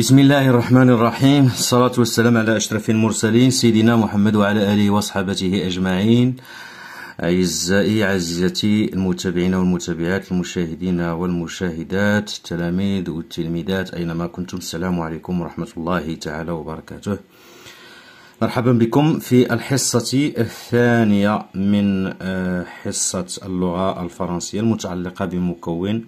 بسم الله الرحمن الرحيم. الصلاة والسلام على أشرف المرسلين سيدنا محمد وعلى آله وصحبه أجمعين. أعزائي عزيزتي المتابعين والمتابعات، المشاهدين والمشاهدات، التلاميذ والتلميذات أينما كنتم، السلام عليكم ورحمة الله تعالى وبركاته. مرحبا بكم في الحصة الثانية من حصة اللغة الفرنسية المتعلقة بمكون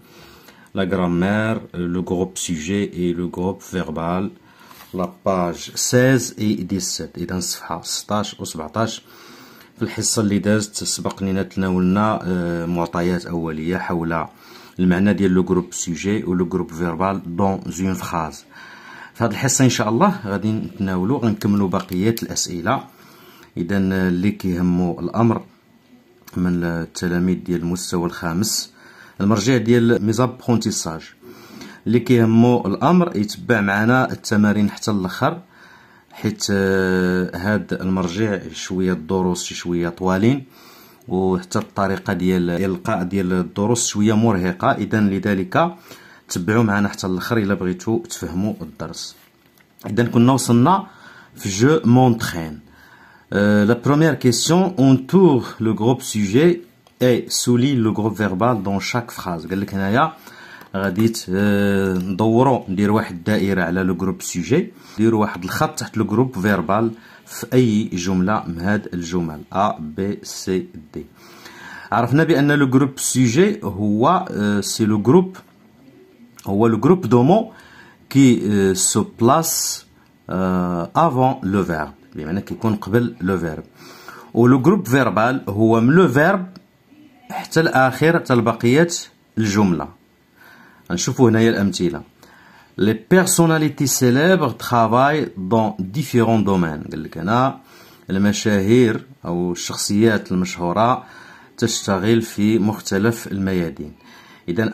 la grammaire, le groupe sujet et le groupe verbal, la page 16 et 17. إذا الصفحة 16 و 17. في الحصة اللي دازت سبقني تناولنا معطيات أولية حول المعنى ديال لو جروب سوجي و لو جروب فيربال دون اون فراز. في هذه الحصة إن شاء الله غادي نتناولو غنكملو بقية الأسئلة. إذا اللي كيهمو الأمر من التلاميذ ديال المستوى الخامس، المرجع ديال ميزابخونتيساج اللي كيهمو الامر يتبع معنا التمارين حتى الاخر، حيت هاد المرجع شويه الدروس شويه طوالين، وحتى الطريقه ديال القاء ديال الدروس شويه مرهقه. اذا لذلك تبعوا معنا حتى الاخر الا بغيتوا تفهموا الدرس. اذا كنا وصلنا في جو مونطرين. لا بروميير كيسيون اونتور لو جروب سوجي et souligne le groupe verbal dans chaque phrase. قال لك هنايا غادي ندورو ندير واحد الدائره على لو جروب سوجي، نديرو واحد الخط تحت لو جروب فيربال في اي جمله من هاد الجمل A B C D. عرفنا بان لو جروب سوجي هو سي لو جروب، هو لو جروب دو مو كي سو بلاس افون لو فيرب، بمعنى كيكون قبل لو فيرب. ولو جروب فيربال هو من لو فيرب حتى الاخر، حتى البقيات الجمله. نشوفوا هنايا الامثله. لي بيرسوناليتي سيليبر ترافاي دون ديفيرون دومين. قال لك هنا المشاهير او الشخصيات المشهوره تشتغل في مختلف الميادين. اذا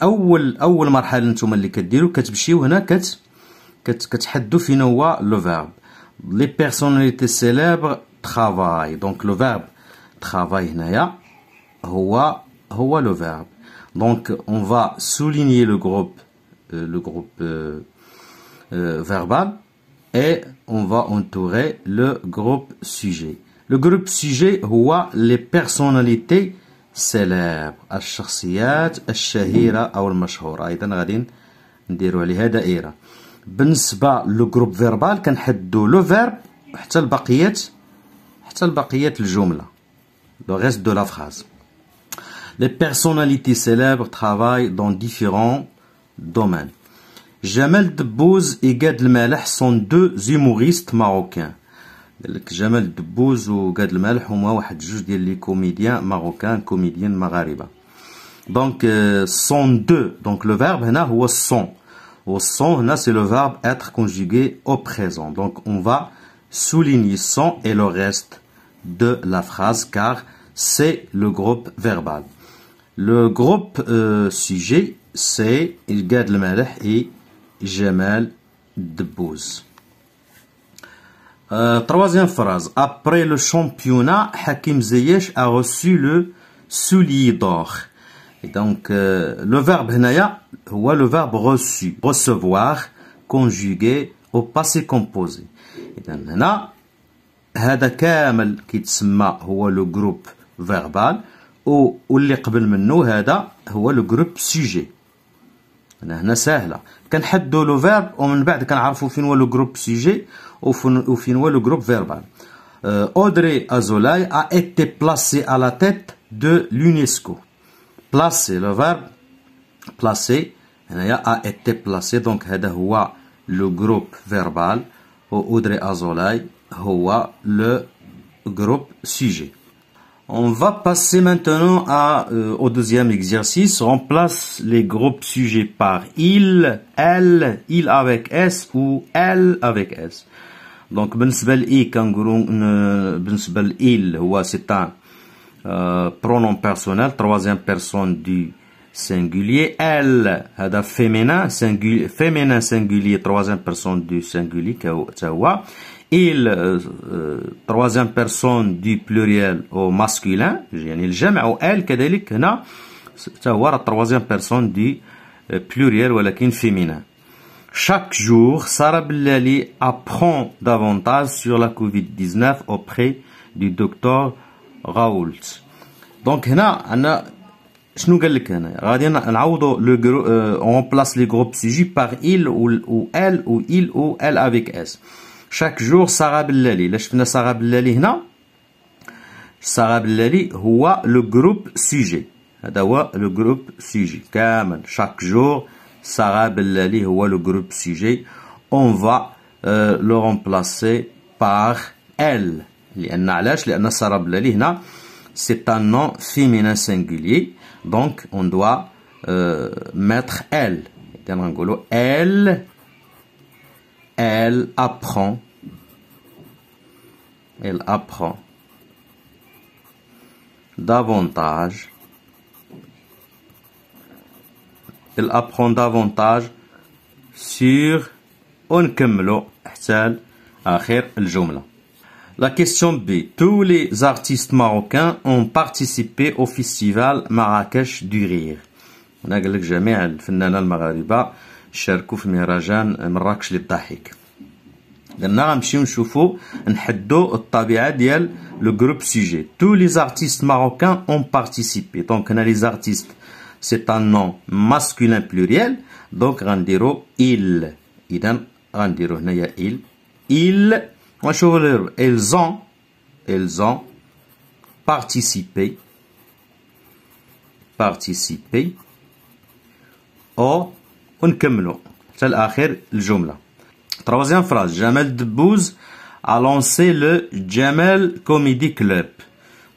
اول مرحله نتوما اللي كديروا كتمشيو هنا كتحدوا فين هو لو فيرب. لي بيرسوناليتي سيليبر travail. Donc le verbe travail هنايا هو le verbe. Donc on va souligner le groupe verbal et on va entourer le groupe sujet. Le groupe sujet هو les personnalités célèbres، الشخصيات الشهيرة أو المشهورة. إذا غادي نديرو عليها دائرة. بالنسبة لو جروب فيربال كنحدو لو فيرب حتى البقية الجملة، le reste de la phrase. Les personnalités célèbres travaillent dans différents domaines. Jamel Debbouze et Gad Elmaleh sont deux humoristes marocains. Jamel Debbouze و Gad Elmaleh هما واحد جوج ديال لي كوميديان ماروكان، كوميديان مغاربة. Donc sont deux. Donc le verbe هنا هو sont. و sont هنا c'est le verbe être conjugué au présent. Donc on va souligner son et le reste de la phrase car c'est le groupe verbal. Le groupe sujet c'est Gad Elmaleh et Jamel Debbouze. Troisième phrase. Après le championnat, Hakim Ziyech a reçu le soulier d'or. Et donc le verbe هنايا هو le verbe reçu, recevoir, conjugué au passé composé. إذا هنا هذا كامل كيتسمى هو لو جروب فيربال، واللي قبل منه هذا هو لو جروب سوجي. هنا ساهله، كنحدو لو فيرب ومن بعد كنعرفوا فين هو لو جروب سوجي وفين هو لو جروب فيربال. Audrey Azoulay a été placé à la tête de l'UNESCO. Placé le verbe placé هنايا a été placé، donc هذا هو لو جروب فيربال. Audrey Azoulay هو le groupe sujet. On va passer maintenant au deuxième exercice. Remplace les groupes sujets par il, elle, il avec S ou elle avec S. Donc بالنسبة لإي كنقولو بالنسبة لإل هو c'est un pronom personnel, troisième personne du singulier. Elle هذا féminin singulier, troisième personne du singulier تا هو. Il troisième personne du pluriel au masculin يعني الجمع، و elle كذلك هنا تا هو troisième personne du pluriel ولكن féminin. Chaque jour, Sarah Bellali apprend davantage sur la Covid-19 auprès du docteur Raoult. Donc, هنا شنو قال لك هنا غادي نعوضوا on remplace les groupes sujets par il ou elle ou il ou elle avec s. Chaque jour Sarah Bellali لا شفنا Sarah Bellali هنا Sarah Bellali هو le groupe sujet. هذا هو le groupe sujet كامل. Chaque jour Sarah Bellali هو le groupe sujet. On va le remplacer par elle. لأن علاش لأن Sarah Bellali هنا c'est un nom féminin singulier. Donc, on doit mettre elle. Elle apprend. Elle apprend davantage. Elle apprend davantage sur ونكملو حتى آخر الجملة. La question B. Tous les artistes marocains ont participé au festival Marrakech du Rire. هنا قال لك جميع الفنانين المغاربة شاركوا في مهرجان مراكش للضحك. قلنا غنمشيو نشوفو نحدو الطبيعة ديال لو جروب سوجي. Tous les artistes marocains ont participé. Donc هنا les artistes c'est un nom masculin pluriel. Donc غنديرو il. إذا غنديرو هنايا il. Elles ont participé au ونكملو حتى الآخر الجملة. Troisième phrase. Jamel Debbouze a lancé le Jamel Comedy Club.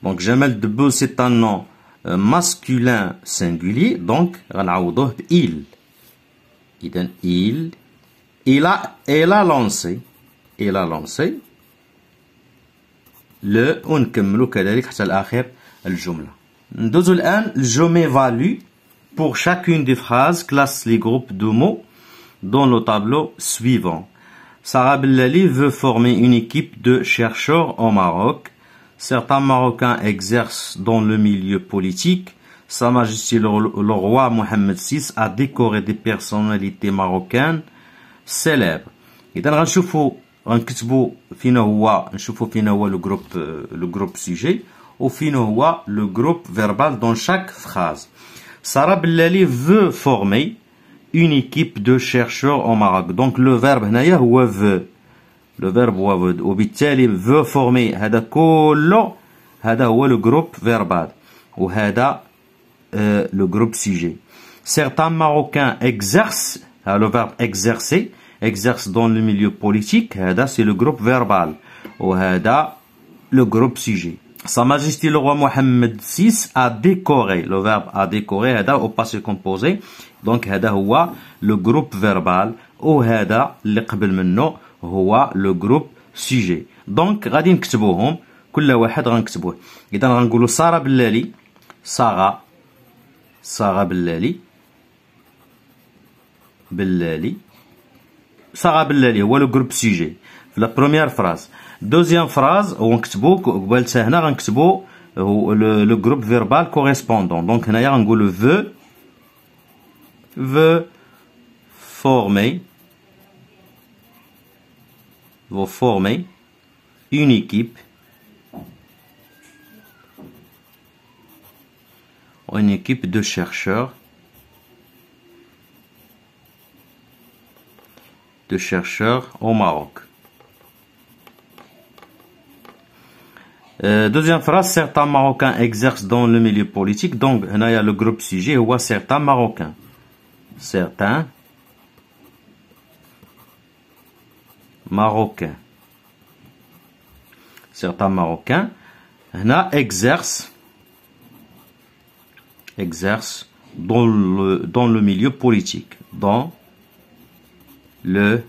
Donc Jamel Debbouze c'est un nom masculin singulier. Donc غنعوضوه il. إذن elle a lancé. Il a lancé le ونكملو كذلك حتى الآخر الجملة. ندوزو الآن je m'évalue. Pour chacune des phrases, classe les groupes de mots dans le tableau suivant. Sarah Bellali veut former une équipe de chercheurs au Maroc. Certains Marocains exercent dans le milieu politique. Sa Majesté le roi Mohammed VI a décoré des personnalités marocaines célèbres. إذا غنكتبوا فينا هو نشوفوا فينا هو لو جروب سوجي وفينا هو لو جروب فيربال dans chaque phrase. Sarah Bellali veut former une équipe de chercheurs au Maroc. Donc le verbe هنايا هو veut. Le verbe هو veut. وبالتالي veut former هذا كله هذا هو لو جروب فيربال وهذا لو جروب سوجي. Certains Marocains exercent le verbe exercer exerce dans le milieu politique. هذا c'est le groupe verbal وهذا le groupe sujet. Sa Majesté le roi Mohammed VI a décoré. Le verbe a décoré هذا au passé composé. Donc هذا هو le groupe verbal وهذا اللي قبل منه هو le groupe sujet. Donc غادي نكتبوهم كل واحد غنكتبوه. إذا غنقولوا سارة بلالي سارة بلالي Sarah Bellali هو le groupe sujet. La première phrase. Deuxième phrase ونكتبو قبالتها هنا غنكتبو le groupe verbal correspondant. Donc هنايا غنقولو veut former une équipe de chercheurs au Maroc. Deuxième phrase, certains Marocains exercent dans le milieu politique. Donc, il y a le groupe sujet ou certains Marocains. Certains Marocains. Certains Marocains exercent dans le milieu politique. Dans le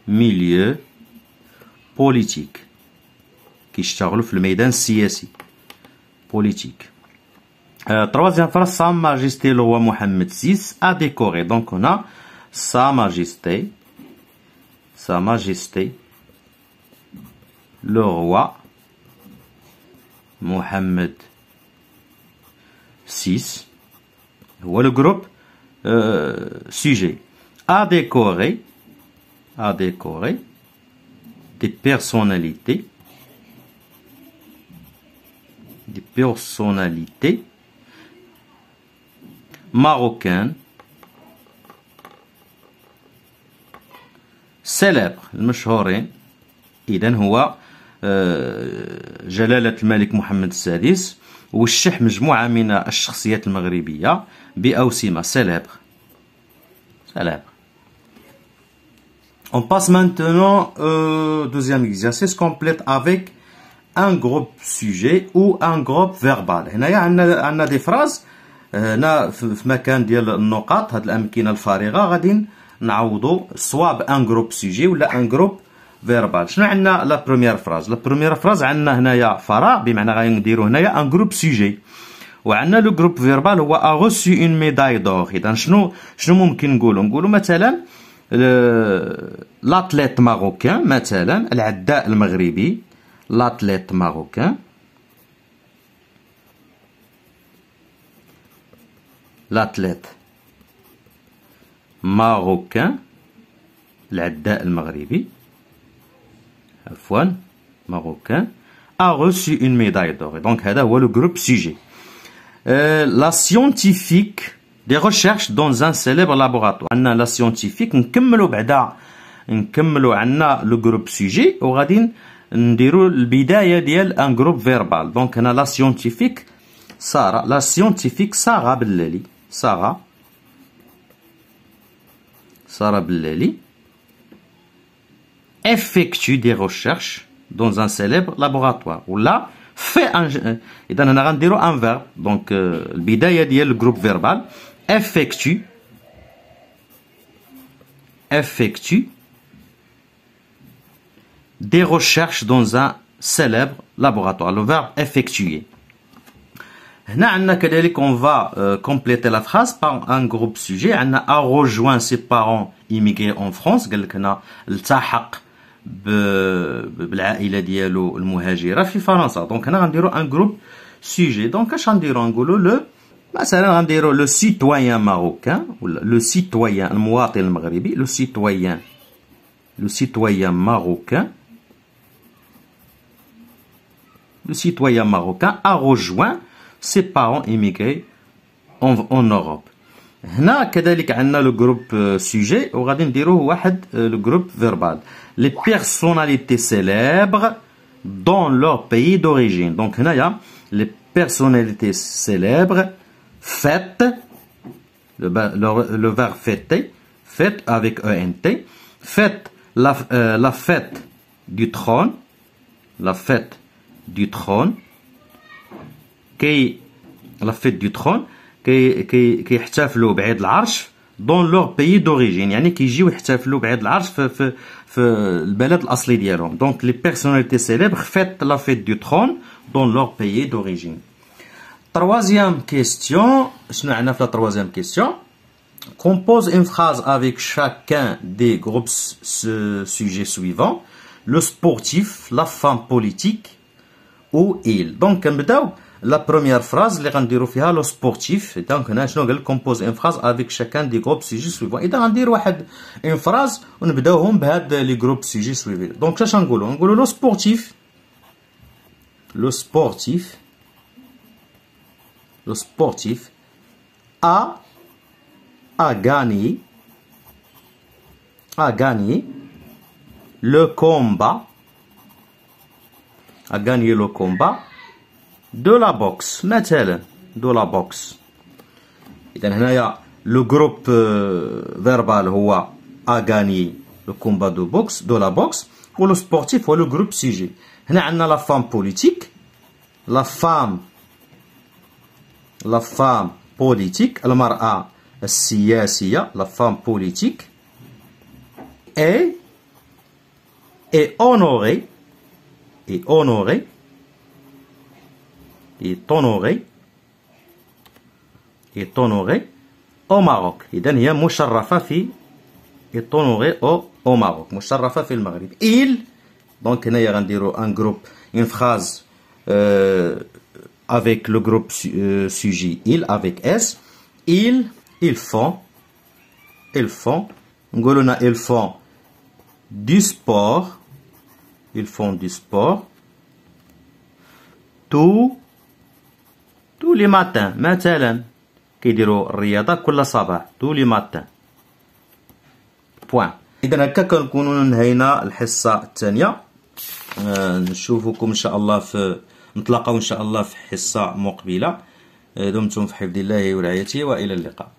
milieu politique كيشتغلوا في الميدان السياسي politique. Troisième phrase, Sa Majesté le roi Mohammed VI a décoré. Donc on a Sa Majesté le roi Mohammed VI هو le groupe sujet a décoré a décoré des personnalités marocaines célèbres. المشهورين إذن هو جلالة الملك محمد السادس وشح مجموعة من الشخصيات المغربية بأوسمة célèbres. On passe maintenant au deuxième exercice. Complète avec un groupe sujet ou un groupe verbal. هنايا عندنا دي فراز. هنا في مكان ديال النقاط هاد الأمكنة الفارغة غادي نعوضوا سوا بان جروب سوجي ولا ان جروب فيربال. شنو عندنا لا بروميير فراز؟ لا بروميير فراز عندنا هنايا فراغ بمعنى غادي نديرو هنايا ان جروب سوجي، وعندنا لو جروب فيربال هو ا غوسو اون ميداي دور. اذا شنو ممكن نقولوا مثلا لاتليت ماروكان، مثلا العداء المغربي لاتليت ماروكان، لاتليت ماروكان العداء المغربي عفوا ماروكان a reçu une médaille d'or. Donc هذا هو le groupe sujet. La scientifique des recherches dans un célèbre laboratoire. عندنا la scientifique نكملوا عندنا le groupe sujet وغادي نديروا البداية ديال un groupe verbal. Donc هنا la scientifique سارة، la scientifique سارة بلالي، سارة Bellali effectue des recherches dans un célèbre laboratoire. Ou là, fait un. Et dans un verbe. Donc, le bidaya dit le groupe verbal. Effectue des recherches dans un célèbre laboratoire. Le verbe effectuer. On va compléter la phrase par un groupe sujet. On a rejoint ses parents immigrés en France. On a التحق بالعائلة ديالو المهاجرة في فرنسا. Donc هنا غنديرو un groupe sujet. Donc اش غنديرو؟ نقولو مثلا غنديرو le citoyen marocain ولا le citoyen المواطن المغربي le citoyen marocain a rejoint ses parents immigrés en Europe. هنا كذلك عندنا le groupe sujet وغادي نديروه واحد le groupe verbal. Les personnalités célèbres dans leur pays d'origine. Donc هنايا les personnalités célèbres fêtent le verbe fêter, fête avec ENT, fête la fête du trône, la fête du trône la fête du trône كيحتفلوا بعيد العرش dans leur pays d'origine. يعني كيجيو يحتفلوا بعيد العرش في البلد الأصلي ديالهم. Donc les personnalités célèbres fêtent la fête du trône dans leur pays d'origine. Troisième question. شنو عندنا في la troisième question? Compose une phrase avec chacun des groupes sujets suivants. Le sportif, la femme politique ou il. Donc كنبداو la première phrase اللي غنديرو فيها لو سبورتيف. دونك هنا شنو قال كومبوز ان فراز افيك شاكان دي جروب سوجي سويفون. اذا غندير واحد ان فراز ونبداوهم بهاد لي جروب سوجي سويفون. دونك اش نقولو لو سبورتيف a gagné le combat de la boxe. مثلا de la boxe. إذا هنايا le groupe verbal هو a gagné le combat de la boxe و le sportif هو le groupe sujet. هنا عندنا la femme politique, la femme politique المرأة السياسية la femme politique et honorée au Maroc. إذن هي مشرفة في honorée au Maroc. مشرفة في المغرب. Il. Donc هنايا غنديرو un groupe une phrase avec le groupe sujet il avec S. Ils font نقولوا ils font du sport. Ils font du sport tous les matins. مثلا كيديروا الرياضة كل صباح tous les matins. بوان. إذا هكا كنكونوا انهينا الحصة الثانية. نشوفكم إن شاء الله نتلاقاو إن شاء الله في حصة مقبلة. دمتم في حفظ الله ورعايته وإلى اللقاء.